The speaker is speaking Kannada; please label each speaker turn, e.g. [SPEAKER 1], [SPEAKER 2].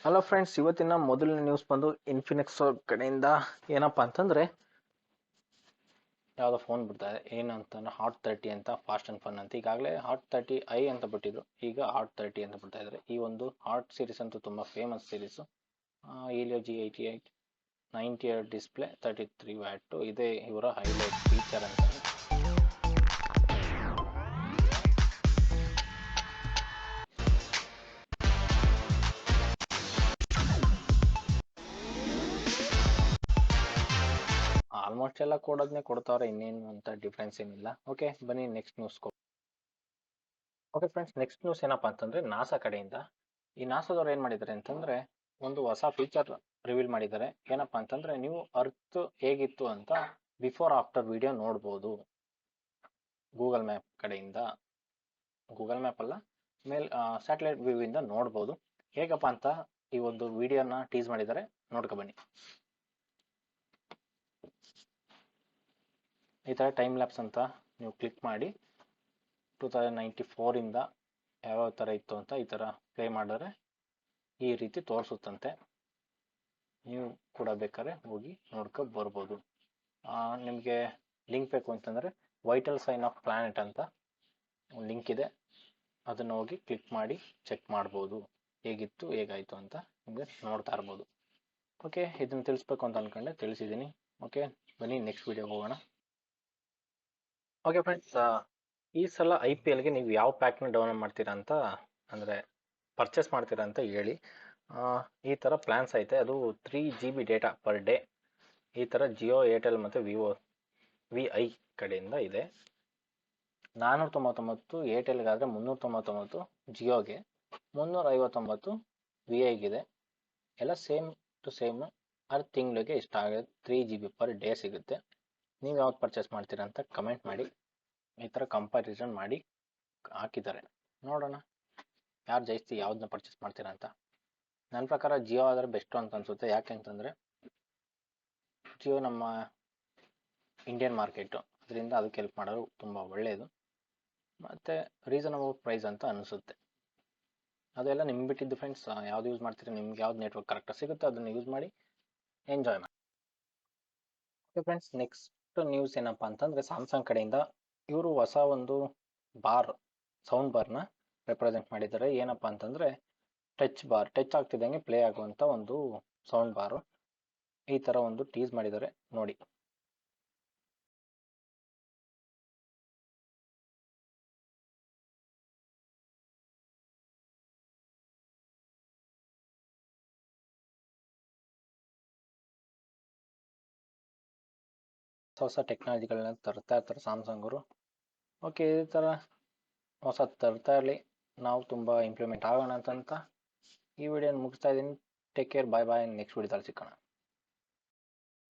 [SPEAKER 1] ಹಲೋ ಫ್ರೆಂಡ್ಸ್, ಇವತ್ತಿನ ಮೊದಲನೇ ನ್ಯೂಸ್ ಬಂದು ಇನ್ಫಿನಿಕ್ಸ್ ಕಡೆಯಿಂದ ಏನಪ್ಪಾ ಅಂತಂದ್ರೆ ಯಾವುದೋ ಫೋನ್ ಬಿಡ್ತಾ ಇದೆ. ಏನಂತ ಹಾಟ್ 30 ಅಂತ, ಫಾಸ್ಟ್ ಅಂಡ್ ಫನ್ ಅಂತ. ಈಗಾಗಲೇ ಹಾಟ್ 30i ಅಂತ ಬಿಟ್ಟಿದ್ರು, ಈಗ ಹಾಟ್ 30 ಅಂತ ಬಿಡ್ತಾ ಇದ್ದಾರೆ. ಈ ಒಂದು ಹಾಟ್ ಸೀರೀಸ್ ಅಂತೂ ತುಂಬ famous series. Helio G88 90 display 33 watt ಇದೇ ಇವರ ಹೈಲೈಟ್ ಫೀಚರ್ ಅಂತ. ಆಲ್ಮೋಸ್ಟ್ ಎಲ್ಲ ಕೊಡೋದನ್ನೇ ಕೊಡ್ತಾವ್ರೆ, ಇನ್ನೇನು ಅಂತ ಡಿಫ್ರೆನ್ಸ್ ಏನಿಲ್ಲ. ಓಕೆ, ಬನ್ನಿ next news. Okay friends, next news ಏನಪ್ಪಾ ಅಂತಂದ್ರೆ ನಾಸಾ ಕಡೆಯಿಂದ. ಈ ನಾಸಾದವ್ರು ಏನು ಮಾಡಿದ್ದಾರೆ ಅಂತಂದ್ರೆ ಒಂದು ಹೊಸ ಫೀಚರ್ ರಿವೀಲ್ ಮಾಡಿದ್ದಾರೆ. ಏನಪ್ಪಾ ಅಂತಂದ್ರೆ ನೀವು ಅರ್ತ್ ಹೇಗಿತ್ತು ಅಂತ ಬಿಫೋರ್ ಆಫ್ಟರ್ ವಿಡಿಯೋ ನೋಡ್ಬೋದು. ಗೂಗಲ್ ಮ್ಯಾಪ್ ಕಡೆಯಿಂದ, ಗೂಗಲ್ ಮ್ಯಾಪ್ ಅಲ್ಲ, ಸ್ಯಾಟಲೈಟ್ ವ್ಯೂ ಇಂದ ನೋಡ್ಬೋದು. ಹೇಗಪ್ಪ ಅಂತ ಈ ಒಂದು ವಿಡಿಯೋನ ಟೀಸ್ ಮಾಡಿದ್ದಾರೆ, ನೋಡ್ಕೊ ಬನ್ನಿ. ಈ ಥರ ಟೈಮ್ ಲ್ಯಾಪ್ಸ್ ಅಂತ ನೀವು ಕ್ಲಿಕ್ ಮಾಡಿ 2094 ಇಂದ ಯಾವ್ಯಾವ ಥರ ಇತ್ತು ಅಂತ ಈ ಥರ ಪ್ಲೇ ಮಾಡಿದ್ರೆ ಈ ರೀತಿ ತೋರಿಸುತ್ತಂತೆ. ನೀವು ಕೂಡ ಬೇಕಾದ್ರೆ ಹೋಗಿ ನೋಡ್ಕೊ ಬರ್ಬೋದು. ನಿಮಗೆ ಲಿಂಕ್ ಬೇಕು ಅಂತಂದರೆ ವೈಟಲ್ ಸೈನ್ ಆಫ್ ಪ್ಲಾನೆಟ್ ಅಂತ ಲಿಂಕ್ ಇದೆ, ಅದನ್ನು ಹೋಗಿ ಕ್ಲಿಕ್ ಮಾಡಿ ಚೆಕ್ ಮಾಡ್ಬೋದು ಹೇಗಿತ್ತು ಹೇಗಾಯಿತು ಅಂತ ನಿಮಗೆ ನೋಡ್ತಾ ಇರ್ಬೋದು. ಓಕೆ, ಇದನ್ನು ತಿಳಿಸ್ಬೇಕು ಅಂತ ಅಂದ್ಕೊಂಡೆ ತಿಳಿಸಿದ್ದೀನಿ. ಓಕೆ, ಬನ್ನಿ ನೆಕ್ಸ್ಟ್ ವಿಡಿಯೋಗೆ ಹೋಗೋಣ. ಓಕೆ ಫ್ರೆಂಡ್ಸ್, ಈ ಸಲ IPLಗೆ ನೀವು ಯಾವ ಪ್ಯಾಕ್ನ ಡೌನ್ಲೋಡ್ ಮಾಡ್ತೀರಾ ಅಂತ, ಅಂದರೆ ಪರ್ಚೇಸ್ ಮಾಡ್ತೀರಾ ಅಂತ ಹೇಳಿ. ಈ ಥರ ಪ್ಲ್ಯಾನ್ಸ್ ಐತೆ. ಅದು 3 GB ಡೇಟಾ ಪರ್ ಡೇ. ಈ ಥರ ಜಿಯೋ, ಏರ್ಟೆಲ್ ಮತ್ತು VI ಕಡೆಯಿಂದ ಇದೆ. 499 ಏರ್ಟೆಲ್ಗಾದರೆ, 399 ಜಿಯೋಗೆ, 359 VIಗಿದೆ. ಎಲ್ಲ ಸೇಮ್ ಟು ಸೇಮ್. ತಿಂಗಳಿಗೆ ಇಷ್ಟ ಆಗುತ್ತೆ, 3 GB ಪರ್ ಡೇ ಸಿಗುತ್ತೆ. ನೀವು ಯಾವ್ದು ಪರ್ಚೇಸ್ ಮಾಡ್ತೀರಾ ಅಂತ ಕಮೆಂಟ್ ಮಾಡಿ. ಈ ಥರ ಕಂಪ್ಯಾರಿಸನ್ ಮಾಡಿ ಹಾಕಿದ್ದಾರೆ, ನೋಡೋಣ ಯಾರು ಜಾಸ್ತಿ ಯಾವ್ದನ್ನ ಪರ್ಚೇಸ್ ಮಾಡ್ತೀರಾ ಅಂತ. ನನ್ನ ಪ್ರಕಾರ ಜಿಯೋ ಆದರೆ ಬೆಸ್ಟು ಅಂತ ಅನಿಸುತ್ತೆ. ಯಾಕೆ ಅಂತಂದರೆ ಜಿಯೋ ನಮ್ಮ ಇಂಡಿಯನ್ ಮಾರ್ಕೆಟು, ಅದರಿಂದ ಅದಕ್ಕೆ ಹೆಲ್ಪ್ ಮಾಡೋದು ತುಂಬ ಒಳ್ಳೆಯದು, ಮತ್ತು ರೀಸನಬಲ್ ಪ್ರೈಸ್ ಅಂತ ಅನಿಸುತ್ತೆ. ಅದೆಲ್ಲ ನಿಮ್ಗೆ ಬಿಟ್ಟಿದ್ದು ಫ್ರೆಂಡ್ಸ್, ಯಾವ್ದು ಯೂಸ್ ಮಾಡ್ತೀರಿ, ನಿಮ್ಗೆ ಯಾವ್ದು ನೆಟ್ವರ್ಕ್ ಕರೆಕ್ಟಾಗಿ ಸಿಗುತ್ತೆ ಅದನ್ನು ಯೂಸ್ ಮಾಡಿ ಎಂಜಾಯ್ ಮಾಡಿ. ಓಕೆ ಫ್ರೆಂಡ್ಸ್, ನೆಕ್ಸ್ಟ್ ನ್ಯೂಸ್ ಏನಪ್ಪ ಅಂತಂದರೆ ಸ್ಯಾಮ್ಸಂಗ್ ಕಡೆಯಿಂದ ಇವರು ಹೊಸ ಒಂದು ಸೌಂಡ್ ಬಾರ್ನ ರೆಪ್ರೆಸೆಂಟ್ ಮಾಡಿದ್ದಾರೆ. ಏನಪ್ಪ ಅಂತಂದರೆ ಟಚ್ ಆಗ್ತಿದ್ದಂಗೆ ಪ್ಲೇ ಆಗುವಂಥ ಒಂದು ಸೌಂಡ್ ಬಾರು. ಈ ಥರ ಒಂದು ಟೀಸ್ ಮಾಡಿದ್ದಾರೆ, ನೋಡಿ. ಹೊಸ ಟೆಕ್ನಾಲಜಿಗಳನ್ನ ತರ್ತಾ ಇರ್ತಾರೆ ಸ್ಯಾಮ್ಸಂಗ್ ಅವರು. ಓಕೆ, ಈ ಥರ ಹೊಸ ತರ್ತಾ ಇರಲಿ, ನಾವು ತುಂಬ ಇಂಪ್ಲಿಮೆಂಟ್ ಆಗೋಣ ಅಂತ ಈ ವಿಡಿಯೋನ ಮುಗಿಸ್ತಾ ಇದ್ದೀನಿ. ಟೇಕ್ ಕೇರ್, ಬಾಯ್ ಬಾಯ್. ನೆಕ್ಸ್ಟ್ ವಿಡಿಯೋದಲ್ಲಿ ಸಿಗೋಣ.